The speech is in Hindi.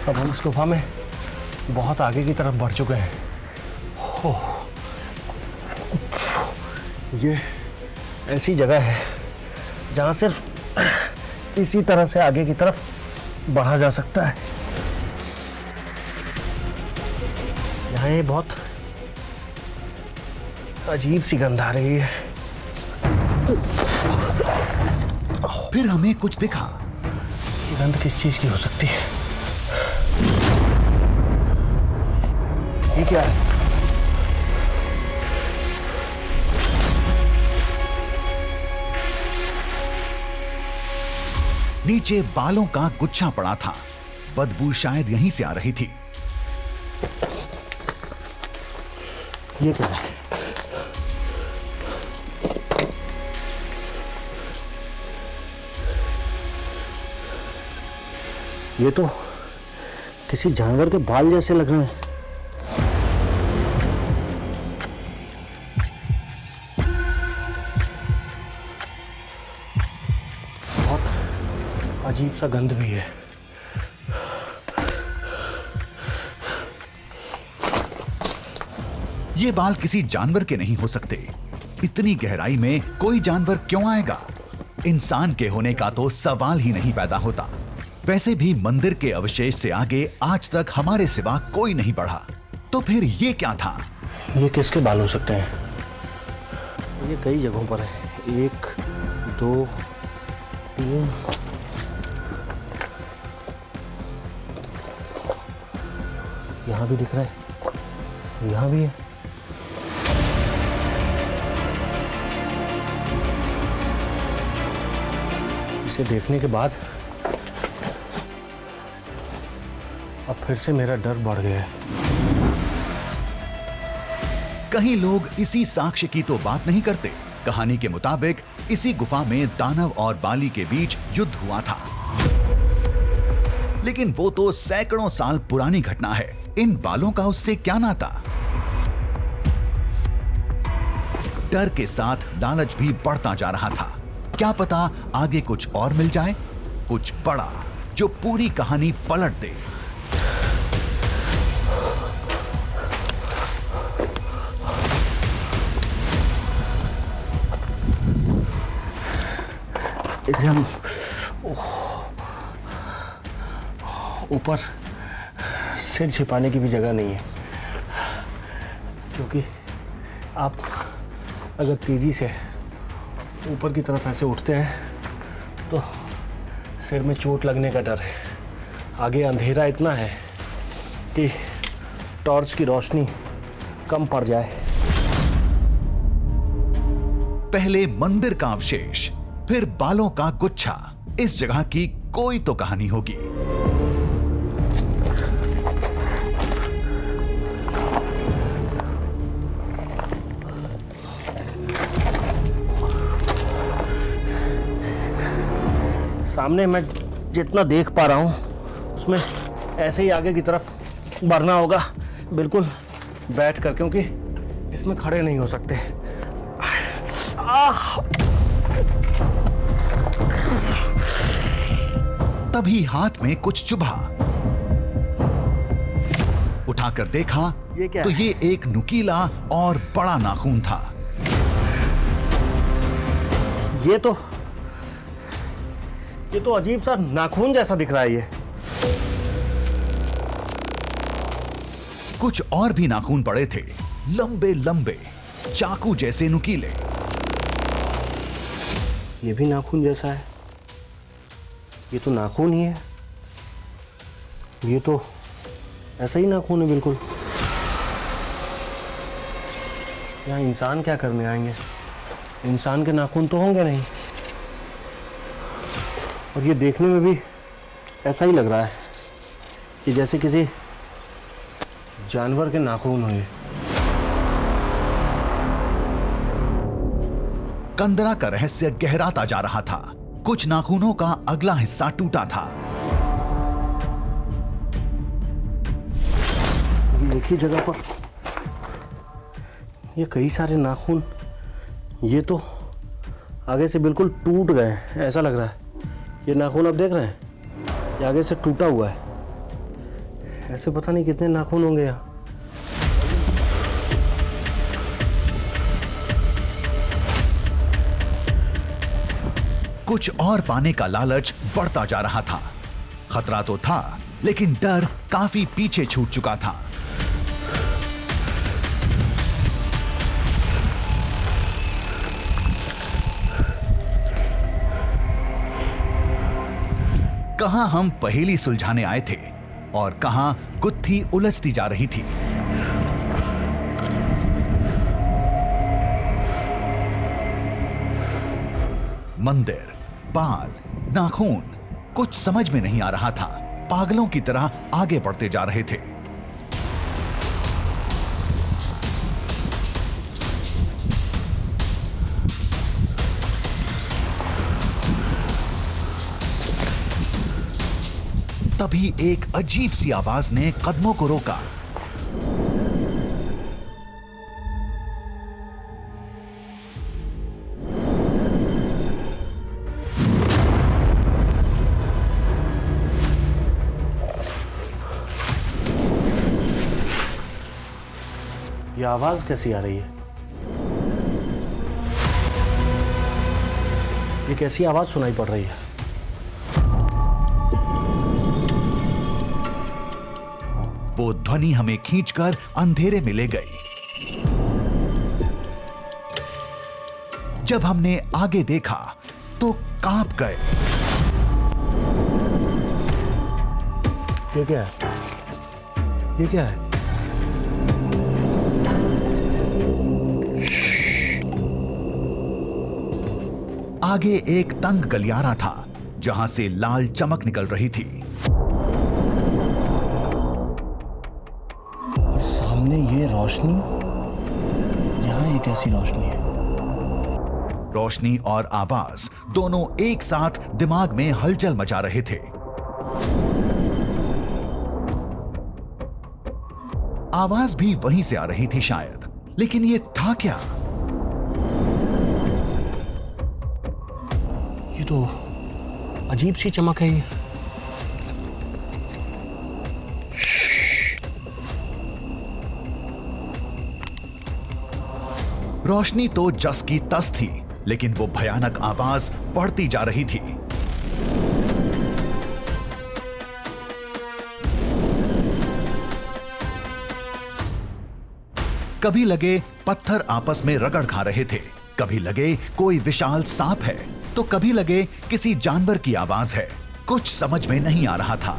अब हम इस गुफा में बहुत आगे की तरफ बढ़ चुके हैं। ये ऐसी जगह है जहाँ सिर्फ इसी तरह से आगे की तरफ बढ़ा जा सकता है। यहाँ ये बहुत अजीब सी गंध आ रही है। फिर हमें कुछ दिखा। गंध किस चीज की हो सकती है? ये क्या है? नीचे बालों का गुच्छा पड़ा था। बदबू शायद यहीं से आ रही थी। ये क्या है? ये तो किसी जानवर के बाल जैसे लग रहे हैं। बहुत अजीब सा गंध भी है। ये बाल किसी जानवर के नहीं हो सकते। इतनी गहराई में कोई जानवर क्यों आएगा? इंसान के होने का तो सवाल ही नहीं पैदा होता। वैसे भी मंदिर के अवशेष से आगे आज तक हमारे सिवा कोई नहीं बढ़ा। तो फिर ये क्या था? ये किसके बाल हो सकते हैं? ये कई जगहों पर है। 1 2 3 यहाँ भी दिख रहा है, यहाँ भी है। इसे देखने के बाद अब फिर से मेरा डर बढ़ गया है। कहीं लोग इसी साक्ष्य की तो बात नहीं करते। कहानी के मुताबिक इसी गुफा में दानव और बाली के बीच युद्ध हुआ था। लेकिन वो तो सैकड़ों साल पुरानी घटना है। इन बालों का उससे क्या नाता? डर के साथ लालच भी बढ़ता जा रहा था। क्या पता आगे कुछ और मिल जाए, कुछ बड़ा जो पूरी कहानी पलट दे। एकदम ऊपर सिर छिपाने की भी जगह नहीं है, क्योंकि आप अगर तेजी से ऊपर की तरफ ऐसे उठते हैं तो सिर में चोट लगने का डर है। आगे अंधेरा इतना है कि टॉर्च की रोशनी कम पड़ जाए। पहले मंदिर का अवशेष, फिर बालों का गुच्छा। इस जगह की कोई तो कहानी होगी। सामने मैं जितना देख पा रहा हूँ उसमें ऐसे ही आगे की तरफ बढ़ना होगा, बिल्कुल बैठ कर, क्योंकि इसमें खड़े नहीं हो सकते। तभी हाथ में कुछ चुभा। उठाकर देखा ये क्या तो है? ये एक नुकीला और बड़ा नाखून था। ये तो अजीब सा नाखून जैसा दिख रहा है। ये कुछ और भी नाखून पड़े थे, लंबे लंबे, चाकू जैसे नुकीले। ये भी नाखून जैसा है। ये तो नाखून ही है। ये तो ऐसा ही नाखून है बिल्कुल। यहाँ इंसान क्या करने आएंगे? इंसान के नाखून तो होंगे नहीं। और ये देखने में भी ऐसा ही लग रहा है कि जैसे किसी जानवर के नाखून हुए। कंदरा का रहस्य गहराता जा रहा था। कुछ नाखूनों का अगला हिस्सा टूटा था। एक ही जगह पर ये कई सारे नाखून, ये तो आगे से बिल्कुल टूट गए हैं, ऐसा लग रहा है। ये नाखून आप देख रहे हैं, ये आगे से टूटा हुआ है। ऐसे पता नहीं कितने नाखून होंगे यहाँ। कुछ और पाने का लालच बढ़ता जा रहा था। खतरा तो था, लेकिन डर काफी पीछे छूट चुका था। कहां हम पहेली सुलझाने आए थे और कहां गुत्थी उलझती जा रही थी। मंदिर, बाल, नाखून, कुछ समझ में नहीं आ रहा था। पागलों की तरह आगे बढ़ते जा रहे थे। तभी एक अजीब सी आवाज ने कदमों को रोका। ये आवाज कैसी आ रही है? ये कैसी आवाज सुनाई पड़ रही है? वो ध्वनि हमें खींचकर अंधेरे में ले गई। जब हमने आगे देखा तो कांप गए। ये क्या है? ये क्या है? आगे एक तंग गलियारा था जहां से लाल चमक निकल रही थी। और सामने ये रोशनी, यहां एक ऐसी रोशनी है। रोशनी और आवाज दोनों एक साथ दिमाग में हलचल मचा रहे थे। आवाज भी वहीं से आ रही थी शायद, लेकिन ये था क्या? ये तो अजीब सी चमक है ये। रोशनी तो जस की तस थी, लेकिन वो भयानक आवाज बढ़ती जा रही थी। कभी लगे पत्थर आपस में रगड़ खा रहे थे, कभी लगे कोई विशाल सांप है, तो कभी लगे किसी जानवर की आवाज है। कुछ समझ में नहीं आ रहा था।